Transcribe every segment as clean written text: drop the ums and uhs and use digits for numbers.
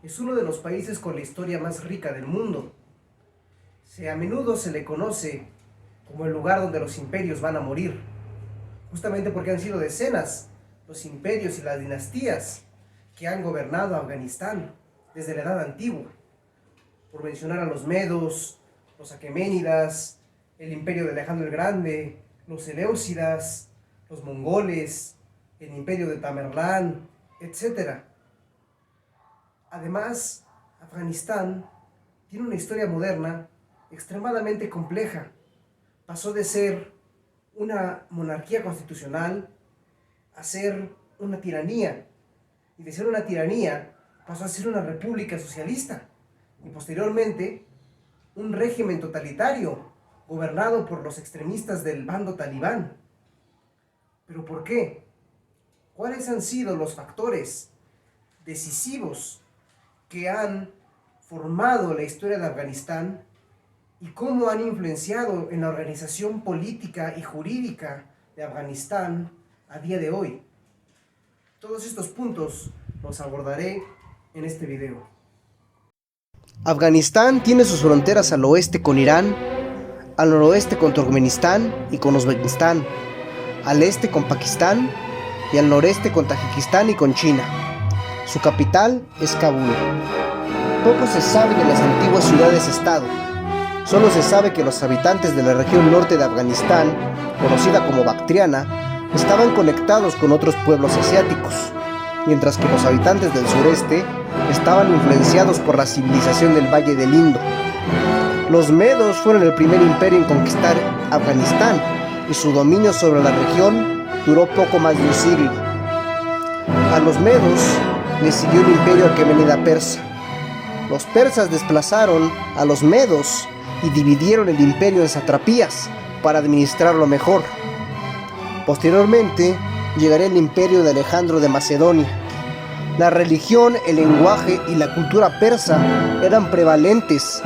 Es uno de los países con la historia más rica del mundo. A menudo se le conoce como el lugar donde los imperios van a morir, justamente porque han sido decenas los imperios y las dinastías que han gobernado Afganistán desde la Edad Antigua. Por mencionar a los medos, los aqueménidas, el imperio de Alejandro el Grande, los seleucidas, los mongoles, el imperio de Tamerlán, etc. Además, Afganistán tiene una historia moderna extremadamente compleja. Pasó de ser una monarquía constitucional a ser una tiranía, y de ser una tiranía pasó a ser una república socialista, y posteriormente un régimen totalitario gobernado por los extremistas del bando talibán. ¿Pero por qué? ¿Cuáles han sido los factores decisivos que han formado la historia de Afganistán y cómo han influenciado en la organización política y jurídica de Afganistán a día de hoy? Todos estos puntos los abordaré en este video. Afganistán tiene sus fronteras al oeste con Irán, al noroeste con Turkmenistán y con Uzbekistán, al este con Pakistán y al noreste con Tayikistán y con China. Su capital es Kabul. Poco se sabe de las antiguas ciudades-estado. Solo se sabe que los habitantes de la región norte de Afganistán, conocida como Bactriana, estaban conectados con otros pueblos asiáticos, mientras que los habitantes del sureste estaban influenciados por la civilización del Valle del Indo. Los medos fueron el primer imperio en conquistar Afganistán, y su dominio sobre la región duró poco más de un siglo. A los medos les siguió el imperio aquemenida persa. Los persas desplazaron a los medos y dividieron el imperio en satrapías para administrarlo mejor. Posteriormente llegaría el imperio de Alejandro de Macedonia. La religión, el lenguaje y la cultura persa eran prevalentes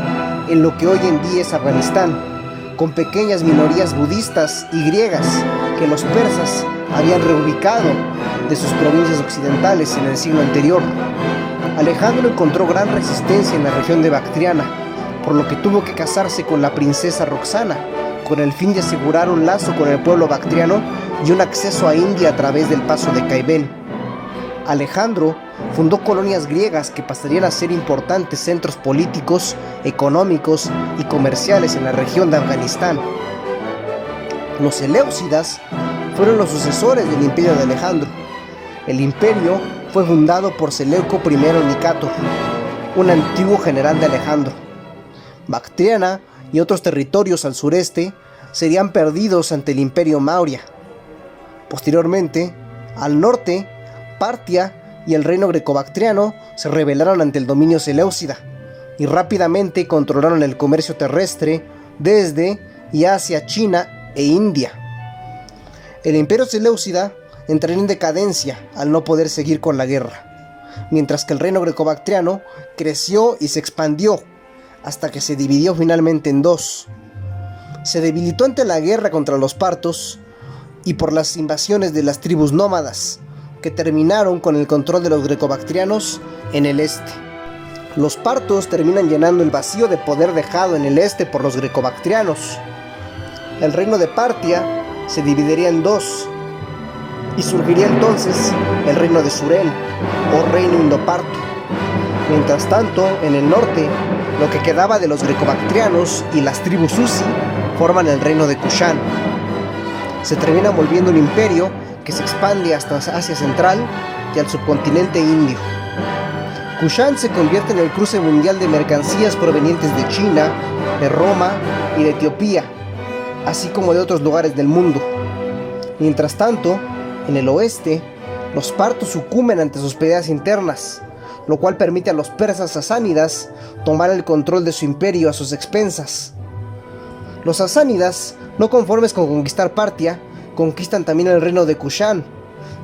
en lo que hoy en día es Afganistán, con pequeñas minorías budistas y griegas que los persas habían reubicado de sus provincias occidentales en el siglo anterior. Alejandro encontró gran resistencia en la región de Bactriana, por lo que tuvo que casarse con la princesa Roxana, con el fin de asegurar un lazo con el pueblo bactriano y un acceso a India a través del paso de Caibén. Alejandro fundó colonias griegas que pasarían a ser importantes centros políticos, económicos y comerciales en la región de Afganistán. Los seleucidas fueron los sucesores del imperio de Alejandro. El imperio fue fundado por Seleuco I Nicátor, un antiguo general de Alejandro. Bactriana y otros territorios al sureste serían perdidos ante el imperio Maurya. Posteriormente, al norte, Partia y el reino greco-bactriano se rebelaron ante el dominio seleucida y rápidamente controlaron el comercio terrestre desde y hacia China e India. El imperio seleucida entraría en decadencia al no poder seguir con la guerra, mientras que el reino greco-bactriano creció y se expandió hasta que se dividió finalmente en dos. Se debilitó ante la guerra contra los partos y por las invasiones de las tribus nómadas, que terminaron con el control de los greco-bactrianos en el este. Los partos terminan llenando el vacío de poder dejado en el este por los greco-bactrianos. El reino de Partia se dividiría en dos, y surgiría entonces el reino de Surel, o reino indoparto. Mientras tanto, en el norte, lo que quedaba de los greco-bactrianos y las tribus Susi forman el reino de Kushan. Se termina volviendo un imperio que se expande hasta Asia Central y al subcontinente indio. Kushan se convierte en el cruce mundial de mercancías provenientes de China, de Roma y de Etiopía, así como de otros lugares del mundo. Mientras tanto, en el oeste, los partos sucumben ante sus peleas internas, lo cual permite a los persas sasánidas tomar el control de su imperio a sus expensas. Los sasánidas, no conformes con conquistar Partia, conquistan también el reino de Kushan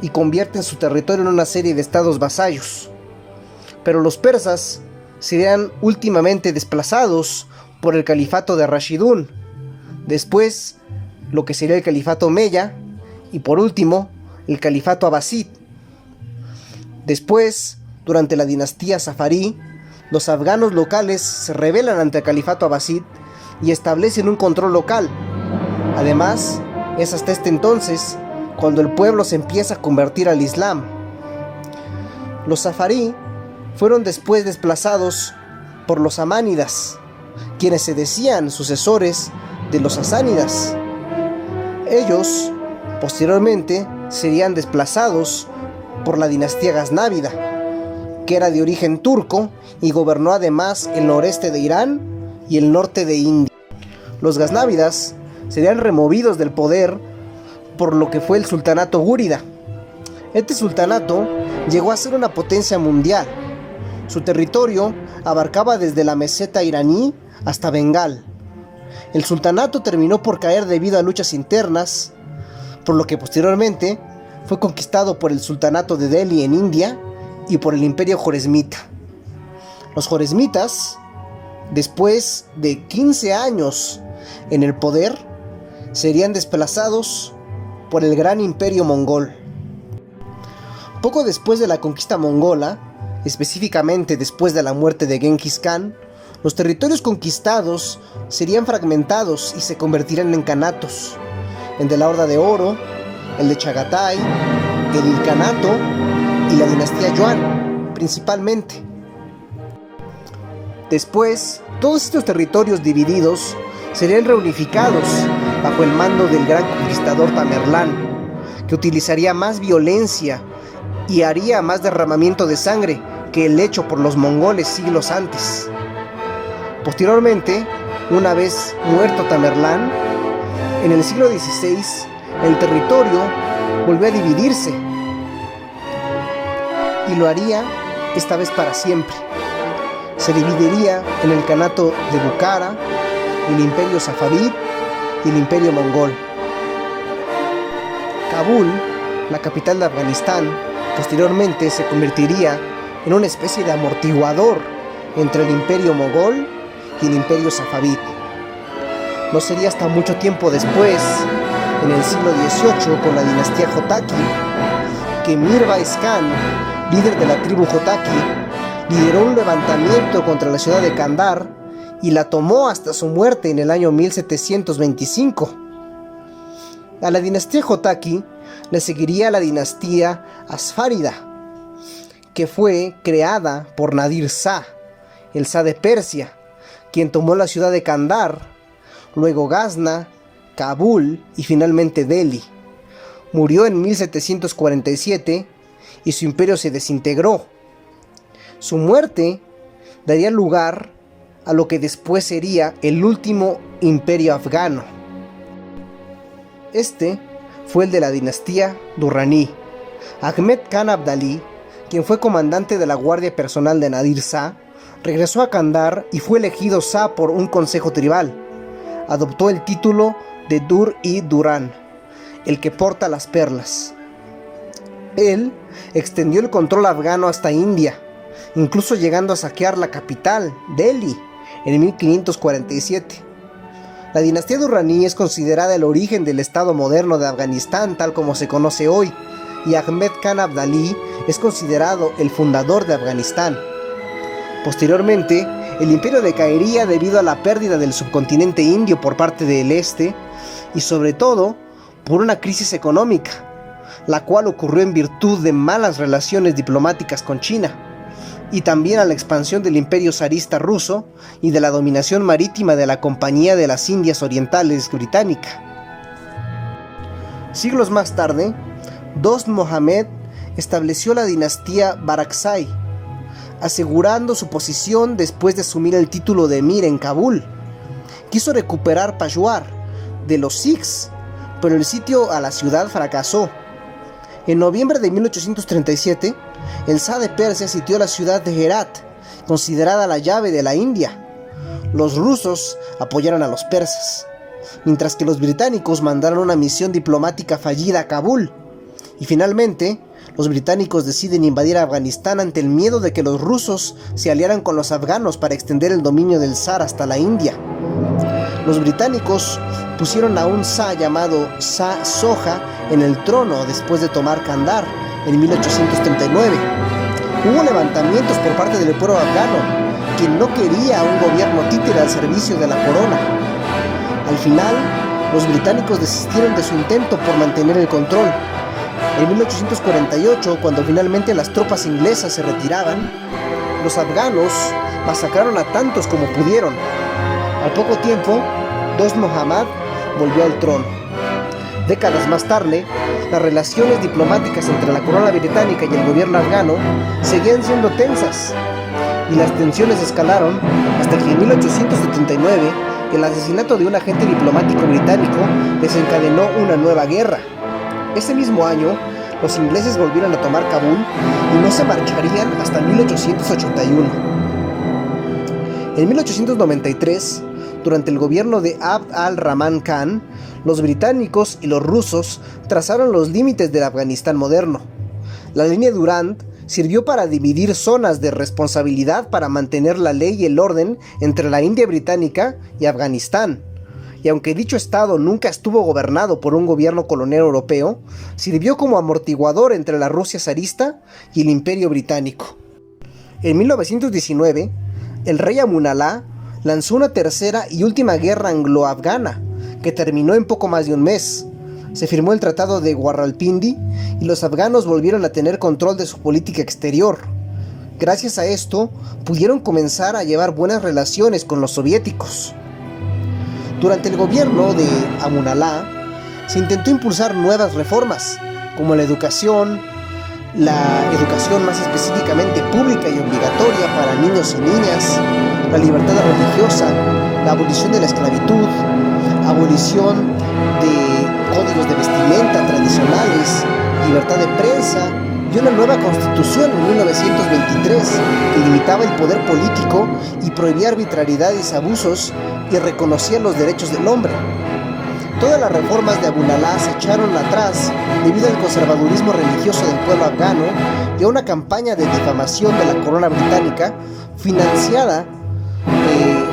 y convierten su territorio en una serie de estados vasallos. Pero los persas serían últimamente desplazados por el califato de Rashidun, después lo que sería el califato Omeya y por último el califato Abbasid. Después durante la dinastía safarí, los afganos locales se rebelan ante el califato abbasid y establecen un control local. Además, es hasta este entonces cuando el pueblo se empieza a convertir al Islam. Los safarí fueron después desplazados por los amánidas, quienes se decían sucesores de los sasánidas. Ellos, posteriormente, serían desplazados por la dinastía gaznávida, que era de origen turco y gobernó además el noreste de Irán y el norte de India. Los gaznávidas serían removidos del poder por lo que fue el sultanato gúrida. Este sultanato llegó a ser una potencia mundial. Su territorio abarcaba desde la meseta iraní hasta Bengal. El sultanato terminó por caer debido a luchas internas, por lo que posteriormente fue conquistado por el sultanato de Delhi en India y por el imperio joresmita. Los joresmitas, después de 15 años en el poder, serían desplazados por el gran imperio mongol. Poco después de la conquista mongola, específicamente después de la muerte de Genghis Khan, los territorios conquistados serían fragmentados y se convertirían en kanatos, el de la Horda de Oro, el de Chagatai, el Ilkhanato y la dinastía Yuan, principalmente. Después, todos estos territorios divididos serían reunificados bajo el mando del gran conquistador Tamerlán, que utilizaría más violencia y haría más derramamiento de sangre que el hecho por los mongoles siglos antes. Posteriormente, una vez muerto Tamerlán, en el siglo XVI, el territorio volvió a dividirse y lo haría esta vez para siempre. Se dividiría en el Kanato de Bukhara, el imperio safavid y el imperio mongol. Kabul, la capital de Afganistán, posteriormente se convertiría en una especie de amortiguador entre el imperio mogol y el imperio safavid. No sería hasta mucho tiempo después, en el siglo XVIII, con la dinastía Jotaki, que Mirbais Khan, líder de la tribu Jotaki, lideró un levantamiento contra la ciudad de Kandar y la tomó hasta su muerte en el año 1725. A la dinastía Jotaki le seguiría la dinastía Asfárida, que fue creada por Nadir Shah, el Shah de Persia, quien tomó la ciudad de Kandar, luego Gazna, Kabul y finalmente Delhi. Murió en 1747 y su imperio se desintegró. Su muerte daría lugar a lo que después sería el último imperio afgano. Este fue el de la dinastía Durrani. Ahmed Khan Abdali, quien fue comandante de la guardia personal de Nadir Shah, regresó a Kandar y fue elegido Shah por un consejo tribal. Adoptó el título de Dur-i-Duran, el que porta las perlas. Él extendió el control afgano hasta India, incluso llegando a saquear la capital, Delhi, en 1547. La dinastía Durrani es considerada el origen del estado moderno de Afganistán tal como se conoce hoy, y Ahmed Khan Abdali es considerado el fundador de Afganistán. Posteriormente, el imperio decaería debido a la pérdida del subcontinente indio por parte del este y sobre todo por una crisis económica, la cual ocurrió en virtud de malas relaciones diplomáticas con China y también a la expansión del imperio zarista ruso y de la dominación marítima de la Compañía de las Indias Orientales británica. Siglos más tarde, Dost Mohammed estableció la dinastía Barakzai, asegurando su posición después de asumir el título de emir en Kabul. Quiso recuperar Peshawar de los Sikhs, pero el sitio a la ciudad fracasó. En noviembre de 1837, el Shah de Persia sitió la ciudad de Herat, considerada la llave de la India. Los rusos apoyaron a los persas, mientras que los británicos mandaron una misión diplomática fallida a Kabul. Y finalmente, los británicos deciden invadir Afganistán ante el miedo de que los rusos se aliaran con los afganos para extender el dominio del zar hasta la India. Los británicos pusieron a un Shah llamado Shah Soja en el trono después de tomar Kandar en 1839. Hubo levantamientos por parte del pueblo afgano, que no quería un gobierno títere al servicio de la corona. Al final, los británicos desistieron de su intento por mantener el control. En 1848, cuando finalmente las tropas inglesas se retiraban, los afganos masacraron a tantos como pudieron. Al poco tiempo, Dost Muhammad volvió al trono. Décadas más tarde, las relaciones diplomáticas entre la corona británica y el gobierno afgano seguían siendo tensas, y las tensiones escalaron hasta que en 1879 el asesinato de un agente diplomático británico desencadenó una nueva guerra. Ese mismo año, los ingleses volvieron a tomar Kabul y no se marcharían hasta 1881. En 1893, durante el gobierno de Abd al-Rahman Khan, los británicos y los rusos trazaron los límites del Afganistán moderno. La línea Durand sirvió para dividir zonas de responsabilidad para mantener la ley y el orden entre la India británica y Afganistán. Y aunque dicho estado nunca estuvo gobernado por un gobierno colonial europeo, sirvió como amortiguador entre la Rusia zarista y el Imperio británico. En 1919, el rey Amun Alá lanzó una tercera y última guerra anglo-afgana, que terminó en poco más de un mes. Se firmó el Tratado de Rawalpindi y los afganos volvieron a tener control de su política exterior. Gracias a esto, pudieron comenzar a llevar buenas relaciones con los soviéticos. Durante el gobierno de Amun Alá, se intentó impulsar nuevas reformas, como la educación más específicamente pública y obligatoria para niños y niñas, la libertad religiosa, la abolición de la esclavitud, abolición de códigos de vestimenta tradicionales, libertad de prensa y una nueva constitución en 1923 que limitaba el poder político y prohibía arbitrariedades y abusos y reconocía los derechos del hombre. Todas las reformas de Amun Alá se echaron atrás debido al conservadurismo religioso del pueblo afgano y a una campaña de difamación de la corona británica financiada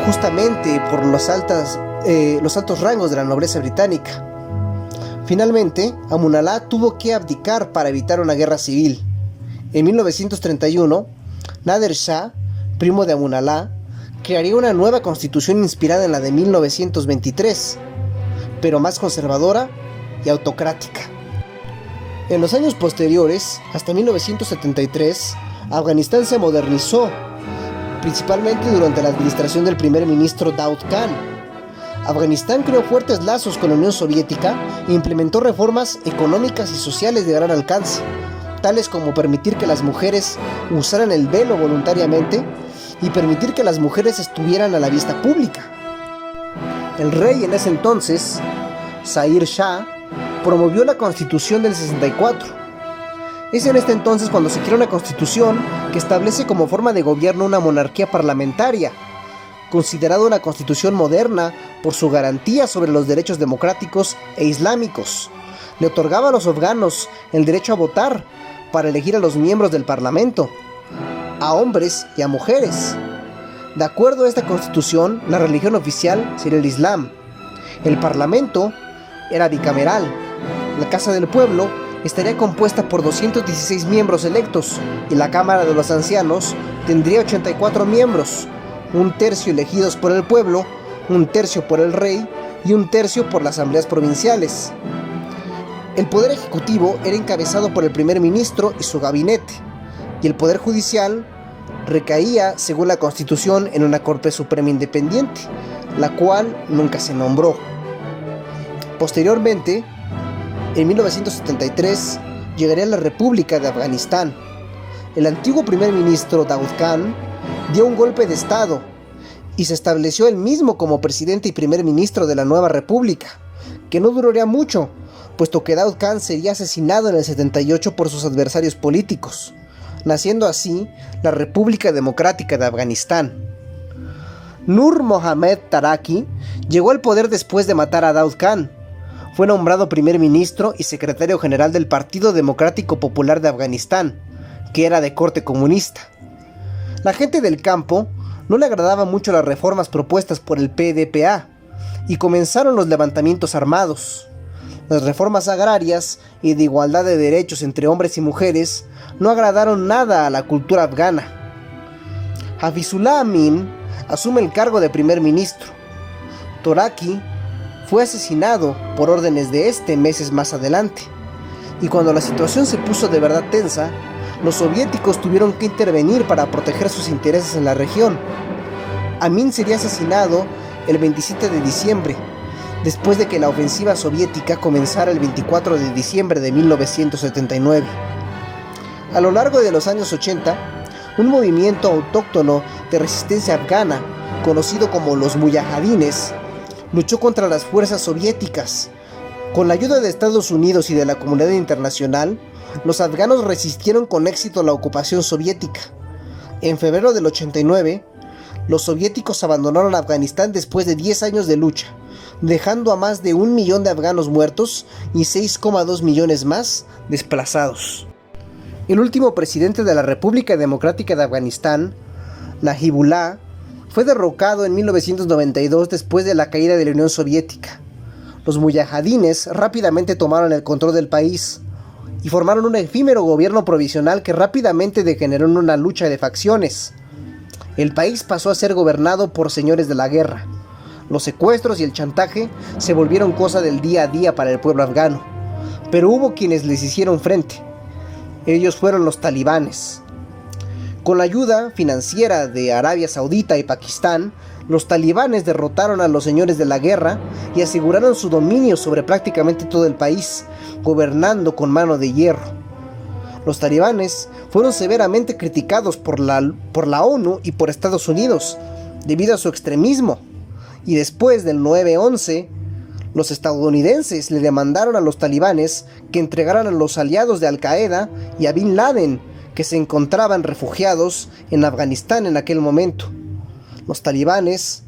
justamente por los altos rangos de la nobleza británica. Finalmente, Amun Alá tuvo que abdicar para evitar una guerra civil. En 1931, Nader Shah, primo de Amun Alá, crearía una nueva constitución inspirada en la de 1923, pero más conservadora y autocrática. En los años posteriores, hasta 1973, Afganistán se modernizó, principalmente durante la administración del primer ministro Daud Khan. Afganistán creó fuertes lazos con la Unión Soviética e implementó reformas económicas y sociales de gran alcance, tales como permitir que las mujeres usaran el velo voluntariamente y permitir que las mujeres estuvieran a la vista pública. El rey en ese entonces, Zahir Shah, promovió la Constitución del 64. Es en este entonces cuando se crea una constitución que establece como forma de gobierno una monarquía parlamentaria, considerada una constitución moderna por su garantía sobre los derechos democráticos e islámicos. Le otorgaba a los afganos el derecho a votar para elegir a los miembros del parlamento, a hombres y a mujeres. De acuerdo a esta constitución, la religión oficial sería el Islam. El parlamento era bicameral. La Casa del Pueblo estaría compuesta por 216 miembros electos y la Cámara de los Ancianos tendría 84 miembros, un tercio elegidos por el pueblo, un tercio por el rey y un tercio por las asambleas provinciales. El poder ejecutivo era encabezado por el primer ministro y su gabinete, y el poder judicial recaía, según la Constitución, en una Corte Suprema independiente, la cual nunca se nombró. Posteriormente, en 1973, llegaría la República de Afganistán. El antiguo primer ministro Daud Khan dio un golpe de estado y se estableció él mismo como presidente y primer ministro de la nueva república, que no duraría mucho, puesto que Daud Khan sería asesinado en el 78 por sus adversarios políticos, naciendo así la República Democrática de Afganistán. Nur Mohammad Taraki llegó al poder después de matar a Daud Khan. Fue nombrado primer ministro y secretario general del Partido Democrático Popular de Afganistán, que era de corte comunista. La gente del campo no le agradaban mucho las reformas propuestas por el PDPA y comenzaron los levantamientos armados. Las reformas agrarias y de igualdad de derechos entre hombres y mujeres no agradaron nada a la cultura afgana. Hafizullah Amin asume el cargo de primer ministro. Toraki fue asesinado por órdenes de este meses más adelante. Y cuando la situación se puso de verdad tensa, los soviéticos tuvieron que intervenir para proteger sus intereses en la región. Amin sería asesinado el 27 de diciembre, después de que la ofensiva soviética comenzara el 24 de diciembre de 1979. A lo largo de los años 80, un movimiento autóctono de resistencia afgana, conocido como los muyahadines, luchó contra las fuerzas soviéticas. Con la ayuda de Estados Unidos y de la comunidad internacional, los afganos resistieron con éxito la ocupación soviética. En febrero del 89, los soviéticos abandonaron Afganistán después de 10 años de lucha, dejando a más de 1 millón de afganos muertos y 6,2 millones más desplazados. El último presidente de la República Democrática de Afganistán, Najibullah, fue derrocado en 1992 después de la caída de la Unión Soviética. Los muyahadines rápidamente tomaron el control del país y formaron un efímero gobierno provisional que rápidamente degeneró en una lucha de facciones. El país pasó a ser gobernado por señores de la guerra. Los secuestros y el chantaje se volvieron cosa del día a día para el pueblo afgano, pero hubo quienes les hicieron frente. Ellos fueron los talibanes. Con la ayuda financiera de Arabia Saudita y Pakistán, los talibanes derrotaron a los señores de la guerra y aseguraron su dominio sobre prácticamente todo el país, gobernando con mano de hierro. Los talibanes fueron severamente criticados por la ONU y por Estados Unidos, debido a su extremismo. Y después del 9/11, los estadounidenses le demandaron a los talibanes que entregaran a los aliados de Al-Qaeda y a Bin Laden, que se encontraban refugiados en Afganistán en aquel momento. Los talibanes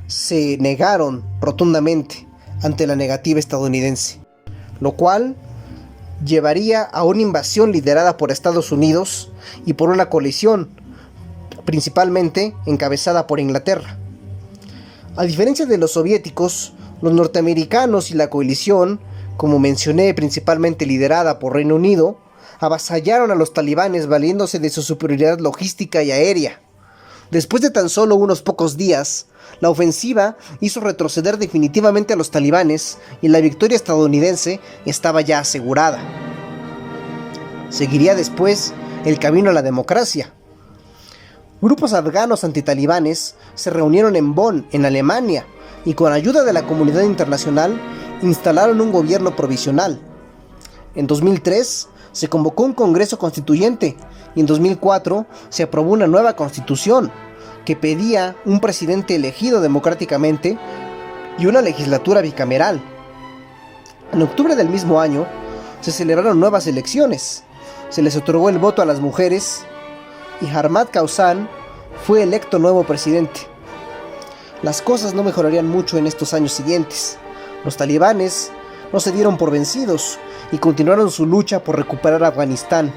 se negaron rotundamente ante la negativa estadounidense, lo cual llevaría a una invasión liderada por Estados Unidos y por una coalición, principalmente encabezada por Inglaterra. A diferencia de los soviéticos, los norteamericanos y la coalición, como mencioné, principalmente liderada por Reino Unido, avasallaron a los talibanes valiéndose de su superioridad logística y aérea. Después de tan solo unos pocos días, la ofensiva hizo retroceder definitivamente a los talibanes y la victoria estadounidense estaba ya asegurada. Seguiría después el camino a la democracia. Grupos afganos antitalibanes se reunieron en Bonn, en Alemania, y con ayuda de la comunidad internacional instalaron un gobierno provisional. En 2003 se convocó un congreso constituyente y en 2004 se aprobó una nueva constitución que pedía un presidente elegido democráticamente y una legislatura bicameral. En octubre del mismo año se celebraron nuevas elecciones. Se les otorgó el voto a las mujeres y Ahmad Karzai fue electo nuevo presidente. Las cosas no mejorarían mucho en estos años siguientes. Los talibanes no se dieron por vencidos y continuaron su lucha por recuperar Afganistán.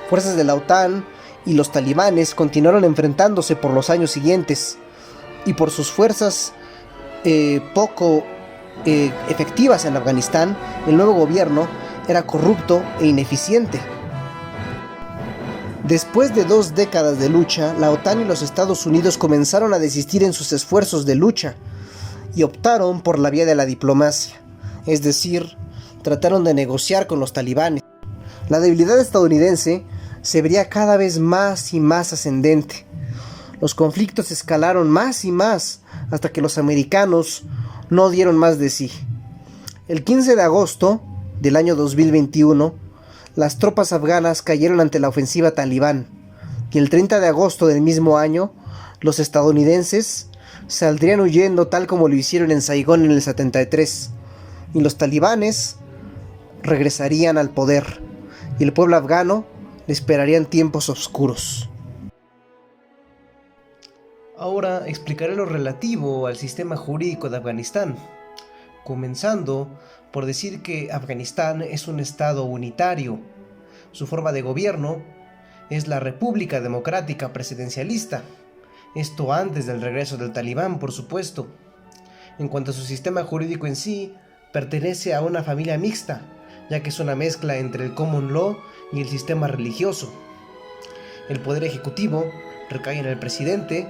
Fuerzas de la OTAN y los talibanes continuaron enfrentándose por los años siguientes, y por sus fuerzas poco efectivas en Afganistán, el nuevo gobierno era corrupto e ineficiente. Después de 2 décadas de lucha, la OTAN y los Estados Unidos comenzaron a desistir en sus esfuerzos de lucha y optaron por la vía de la diplomacia, es decir, trataron de negociar con los talibanes. La debilidad estadounidense se vería cada vez más y más ascendente. Los conflictos escalaron más y más hasta que los americanos no dieron más de sí. El 15 de agosto del año 2021, las tropas afganas cayeron ante la ofensiva talibán, y el 30 de agosto del mismo año, los estadounidenses saldrían huyendo tal como lo hicieron en Saigón en el 73, y los talibanes regresarían al poder, y el pueblo afgano le esperarían tiempos oscuros. Ahora explicaré lo relativo al sistema jurídico de Afganistán, comenzando por decir que Afganistán es un estado unitario. Su forma de gobierno es la República Democrática Presidencialista, esto antes del regreso del Talibán, por supuesto. En cuanto a su sistema jurídico en sí, pertenece a una familia mixta, ya que es una mezcla entre el common law y el sistema religioso. El poder ejecutivo recae en el presidente,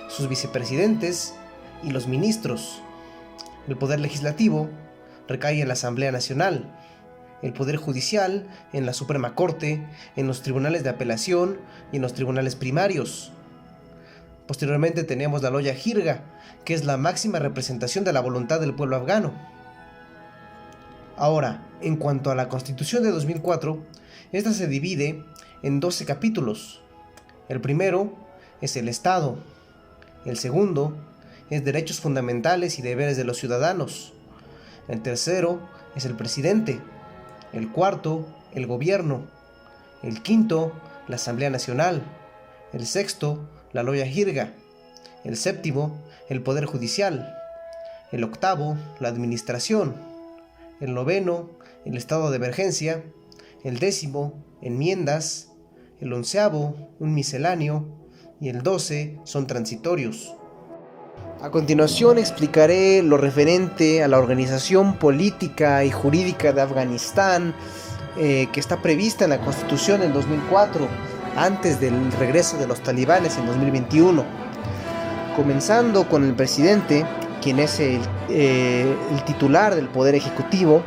sus vicepresidentes y los ministros. El poder legislativo recae en la Asamblea Nacional. El poder judicial en la Suprema Corte, en los tribunales de apelación y en los tribunales primarios. Posteriormente tenemos la Loya Jirga, que es la máxima representación de la voluntad del pueblo afgano. Ahora, en cuanto a la Constitución de 2004, esta se divide en 12 capítulos. El primero es el Estado. El segundo es derechos fundamentales y deberes de los ciudadanos. El tercero es el presidente. El cuarto, el gobierno. El quinto, la Asamblea Nacional. El sexto, la Loya Jirga. El séptimo, el Poder Judicial. El octavo, la Administración. El noveno, el estado de emergencia. El décimo, enmiendas. El onceavo, un misceláneo. Y el 12 son transitorios. A continuación explicaré lo referente a la organización política y jurídica de Afganistán que está prevista en la Constitución del 2004, antes del regreso de los talibanes en 2021. Comenzando con el presidente, quien es el titular del poder ejecutivo.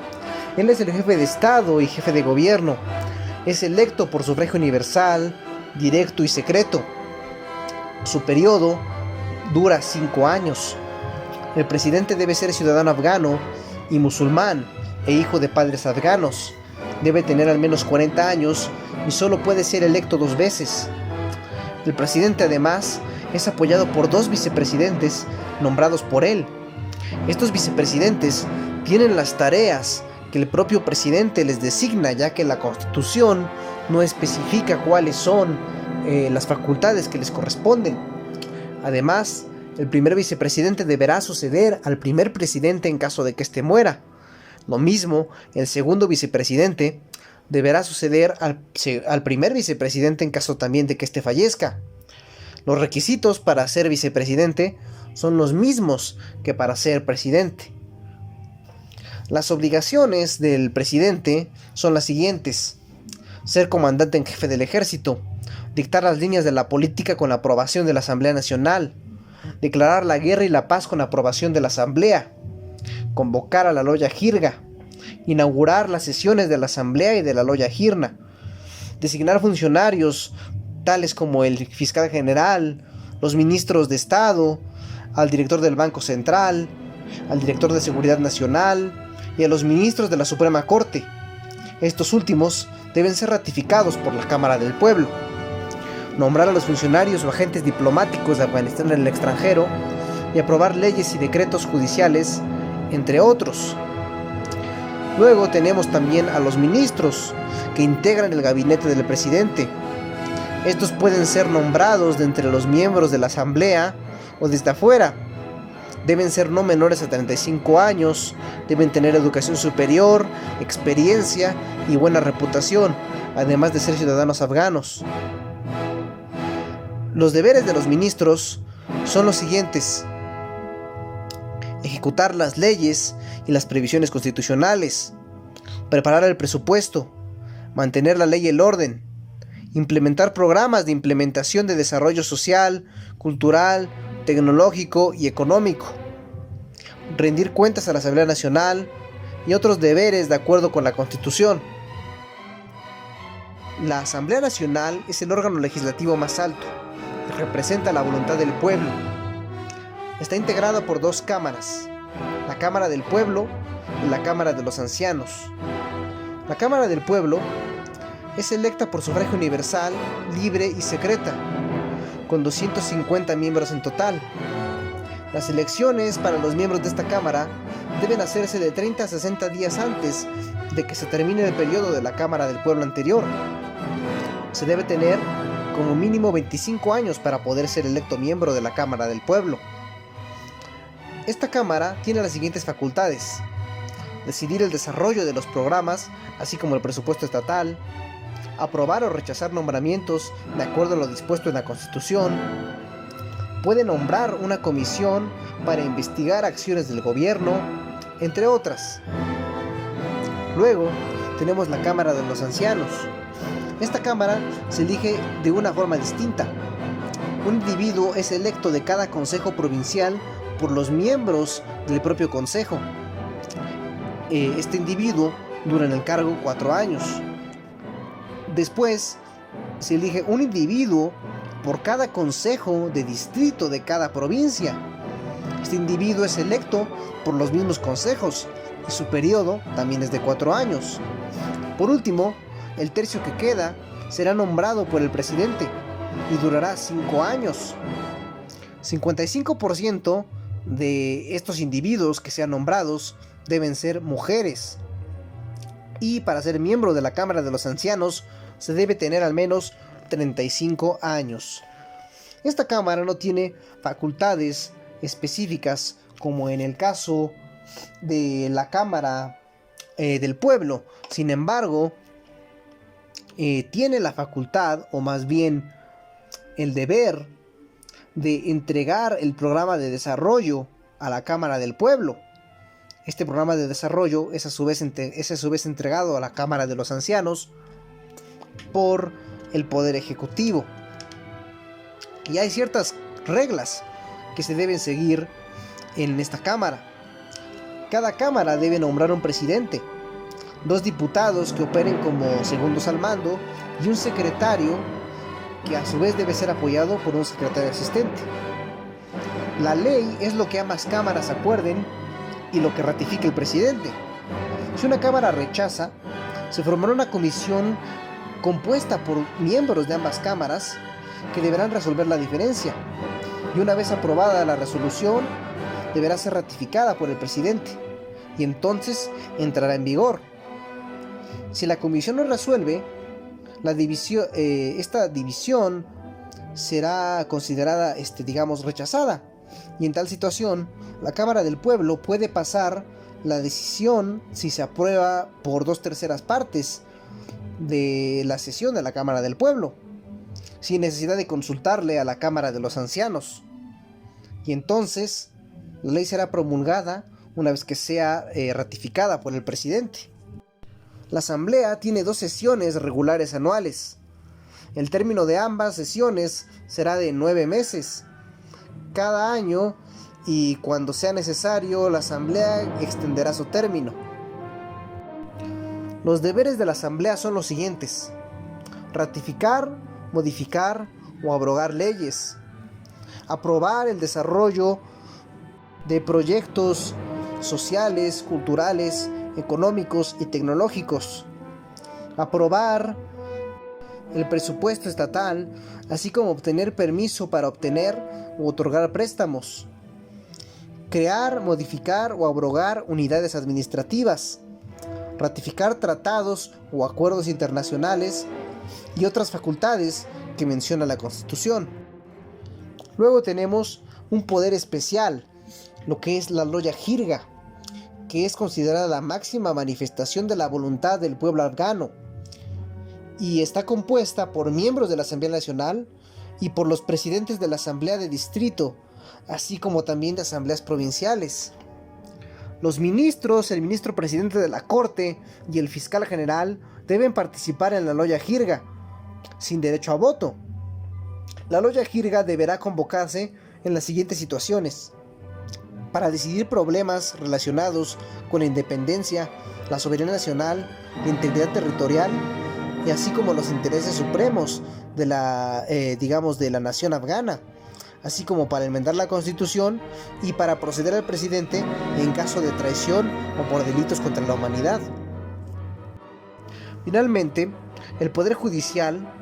Él es el jefe de Estado y jefe de gobierno. Es electo por sufragio universal, directo y secreto. Su periodo dura 5 años. El presidente debe ser ciudadano afgano y musulmán e hijo de padres afganos. Debe tener al menos 40 años y solo puede ser electo 2 veces. El presidente además es apoyado por 2 vicepresidentes nombrados por él. Estos vicepresidentes tienen las tareas que el propio presidente les designa, ya que la Constitución no especifica cuáles son las facultades que les corresponden. Además, el primer vicepresidente deberá suceder al primer presidente en caso de que éste muera. Lo mismo, el segundo vicepresidente deberá suceder al primer vicepresidente en caso también de que éste fallezca. Los requisitos para ser vicepresidente son los mismos que para ser presidente. Las obligaciones del presidente son las siguientes: ser comandante en jefe del ejército, dictar las líneas de la política con la aprobación de la Asamblea Nacional, declarar la guerra y la paz con aprobación de la Asamblea, convocar a la Loya Jirga, inaugurar las sesiones de la Asamblea y de la Loya Jirga, designar funcionarios tales como el fiscal general, los ministros de Estado, al director del Banco Central, al director de Seguridad Nacional y a los ministros de la Suprema Corte. Estos últimos deben ser ratificados por la Cámara del Pueblo. Nombrar a los funcionarios o agentes diplomáticos de Afganistán en el extranjero y aprobar leyes y decretos judiciales, entre otros. Luego tenemos también a los ministros que integran el gabinete del presidente. Estos pueden ser nombrados de entre los miembros de la Asamblea o desde afuera. Deben ser no menores a 35 años, deben tener educación superior, experiencia y buena reputación, además de ser ciudadanos afganos. Los deberes de los ministros son los siguientes: ejecutar las leyes y las previsiones constitucionales, preparar el presupuesto, mantener la ley y el orden, implementar programas de implementación de desarrollo social, cultural, tecnológico y económico, rendir cuentas a la Asamblea Nacional y otros deberes de acuerdo con la Constitución. La Asamblea Nacional es el órgano legislativo más alto y representa la voluntad del pueblo. Está integrada por 2 cámaras, la Cámara del Pueblo y la Cámara de los Ancianos. La Cámara del Pueblo es electa por sufragio universal, libre y secreta, con 250 miembros en total. Las elecciones para los miembros de esta Cámara deben hacerse de 30 a 60 días antes de que se termine el periodo de la Cámara del Pueblo anterior. Se debe tener como mínimo 25 años para poder ser electo miembro de la Cámara del Pueblo. Esta Cámara tiene las siguientes facultades: decidir el desarrollo de los programas, así como el presupuesto estatal, aprobar o rechazar nombramientos de acuerdo a lo dispuesto en la Constitución, puede nombrar una comisión para investigar acciones del gobierno, entre otras. Luego tenemos la Cámara de los Ancianos. Esta cámara se elige de una forma distinta. Un individuo es electo de cada consejo provincial por los miembros del propio consejo. Este individuo dura en el cargo 4 años. Después se elige un individuo por cada consejo de distrito de cada provincia. Este individuo es electo por los mismos consejos y su periodo también es de 4 años. Por último, el tercio que queda será nombrado por el presidente y durará 5 años. 55% de estos individuos que sean nombrados deben ser mujeres. Y para ser miembro de la Cámara de los Ancianos se debe tener al menos 35 años. Esta Cámara no tiene facultades específicas como en el caso de la Cámara del Pueblo. Sin embargo, tiene la facultad, o más bien el deber, de entregar el programa de desarrollo a la Cámara del Pueblo. Este programa de desarrollo es a su vez entregado a la Cámara de los Ancianos por el Poder Ejecutivo. Y hay ciertas reglas que se deben seguir en esta Cámara. Cada Cámara debe nombrar un presidente, 2 diputados que operen como segundos al mando y un secretario que a su vez debe ser apoyado por un secretario asistente. La ley es lo que ambas cámaras acuerden y lo que ratifica el presidente. Si una cámara rechaza, se formará una comisión compuesta por miembros de ambas cámaras que deberán resolver la diferencia, y una vez aprobada la resolución deberá ser ratificada por el presidente y entonces entrará en vigor. Si la comisión no resuelve, esta división será considerada rechazada, y en tal situación la Cámara del Pueblo puede pasar la decisión si se aprueba por 2/3 partes de la sesión de la Cámara del Pueblo, sin necesidad de consultarle a la Cámara de los Ancianos. Y entonces la ley será promulgada una vez que sea ratificada por el presidente. La Asamblea tiene 2 sesiones regulares anuales. El término de ambas sesiones será de 9 meses cada año, y cuando sea necesario la Asamblea extenderá su término. Los deberes de la Asamblea son los siguientes: ratificar, modificar o abrogar leyes, aprobar el desarrollo de proyectos sociales, culturales, económicos y tecnológicos, aprobar el presupuesto estatal, así como obtener permiso para obtener u otorgar préstamos, crear, modificar o abrogar unidades administrativas, ratificar tratados o acuerdos internacionales y otras facultades que menciona la Constitución. Luego tenemos un poder especial, lo que es la Loya Jirga, que es considerada la máxima manifestación de la voluntad del pueblo afgano, y está compuesta por miembros de la Asamblea Nacional y por los presidentes de la Asamblea de Distrito, así como también de asambleas provinciales. Los ministros, el ministro presidente de la Corte y el fiscal general deben participar en la Loya Jirga, sin derecho a voto. La Loya Jirga deberá convocarse en las siguientes situaciones: para decidir problemas relacionados con la independencia, la soberanía nacional, la integridad territorial, y así como los intereses supremos de la nación afgana, así como para enmendar la Constitución y para proceder al presidente en caso de traición o por delitos contra la humanidad. Finalmente, el Poder Judicial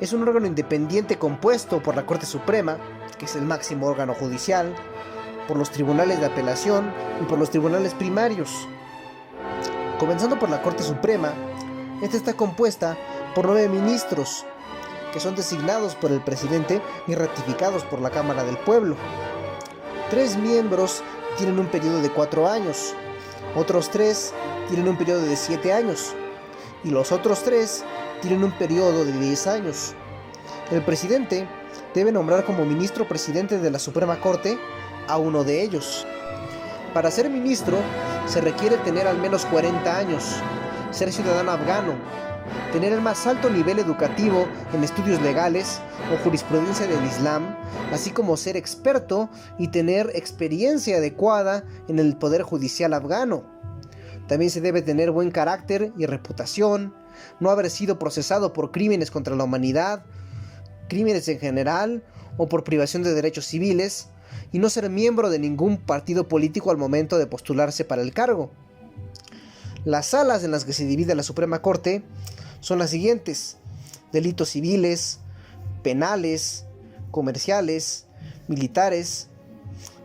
es un órgano independiente compuesto por la Corte Suprema, que es el máximo órgano judicial, por los tribunales de apelación y por los tribunales primarios. Comenzando por la Corte Suprema, esta está compuesta por 9 ministros, que son designados por el presidente y ratificados por la Cámara del Pueblo. 3 miembros tienen un periodo de 4 años, otros 3 tienen un periodo de 7 años, y los otros 3 tienen un periodo de 10 años. El presidente debe nombrar como ministro presidente de la Suprema Corte a uno de ellos. Para ser ministro se requiere tener al menos 40 años, ser ciudadano afgano tener el más alto nivel educativo en estudios legales o jurisprudencia del Islam, así como ser experto y tener experiencia adecuada en el poder judicial afgano. También se debe tener buen carácter y reputación, no haber sido procesado por crímenes contra la humanidad, crímenes en general o por privación de derechos civiles, y no ser miembro de ningún partido político al momento de postularse para el cargo. Las salas en las que se divide la Suprema Corte son las siguientes: delitos civiles, penales, comerciales, militares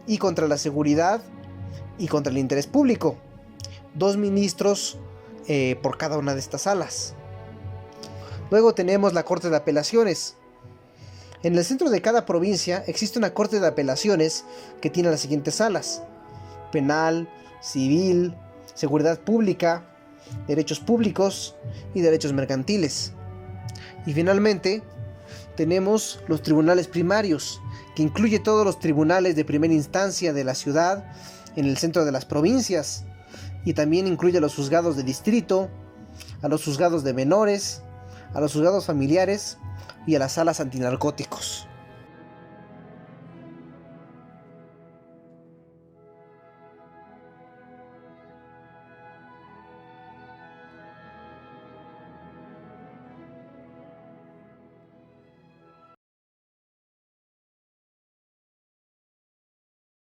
y contra la seguridad y contra el interés público. 2 ministros por cada una de estas salas. Luego tenemos la Corte de Apelaciones. En el centro de cada provincia existe una Corte de Apelaciones que tiene las siguientes salas: penal, civil, seguridad pública, derechos públicos y derechos mercantiles. Y finalmente tenemos los tribunales primarios, que incluye todos los tribunales de primera instancia de la ciudad en el centro de las provincias, y también incluye a los juzgados de distrito, a los juzgados de menores, a los juzgados familiares y a las salas antinarcóticos.